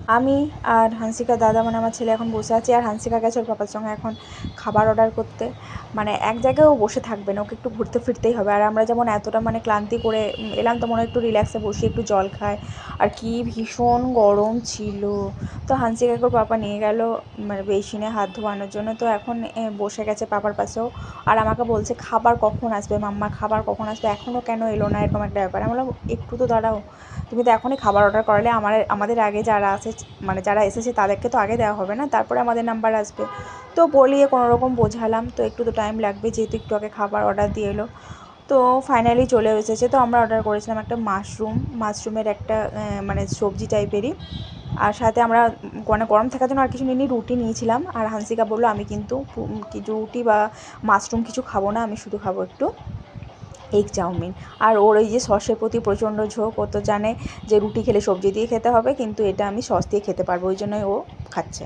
আমি আর হান্সিকার দাদা মানে আমার ছেলে এখন বসে আছি, আর হান্সিকা গেছে ওর পাপার সঙ্গে এখন খাবার অর্ডার করতে। মানে এক জায়গায় ও বসে থাকবে না, ওকে একটু ঘুরতে ফিরতেই হবে। আর আমরা যেমন এতটা মানে ক্লান্তি করে এলাম, তো মনে হয় একটু রিল্যাক্সে বসি, একটু জল খাই। আর কি ভীষণ গরম ছিল। তো হান্সিকাকে ওর পাপা নিয়ে গেল মানে বেসিনে হাত ধোয়ানোর জন্য। তো এখন বসে গেছে পাপার পাশেও, আর আমাকে বলছে খাবার কখন আসবে মাম্মা, খাবার কখন আসবে, এখনও কেন এলো না, এরকম একটা ব্যাপার। আমি বললাম একটু তো দাঁড়াও, তুমি তো এখনই খাবার অর্ডার করালে, আমাদের আগে যারা আছে মানে যারা এসেছে তাদেরকে তো আগে দেওয়া হবে না, তারপরে আমাদের নাম্বার আসবে। তো বলিয়ে কোনো রকম বোঝালাম, তো একটু তো টাইম লাগবে যেহেতু একটু আগে খাবার অর্ডার দিয়ে এলো। তো ফাইনালি চলে এসেছে। তো আমরা অর্ডার করেছিলাম একটা মাশরুমের একটা মানে সবজি টাইপেরই। আর সাথে আমরা মানে গরম থাকার জন্য আর কিছু নিইনি, রুটি নিয়েছিলাম। আর হান্সিকা বললো আমি কিন্তু রুটি বা মাশরুম কিছু খাবো না, আমি শুধু খাবো একটু এগ চাউমিন। আর ওর এই যে সসের প্রতি প্রচণ্ড ঝোঁক, ও তো জানে যে রুটি খেলে সবজি দিয়ে খেতে হবে, কিন্তু এটা আমি সস দিয়ে খেতে পারবো, ওই জন্যই ও খাচ্ছে।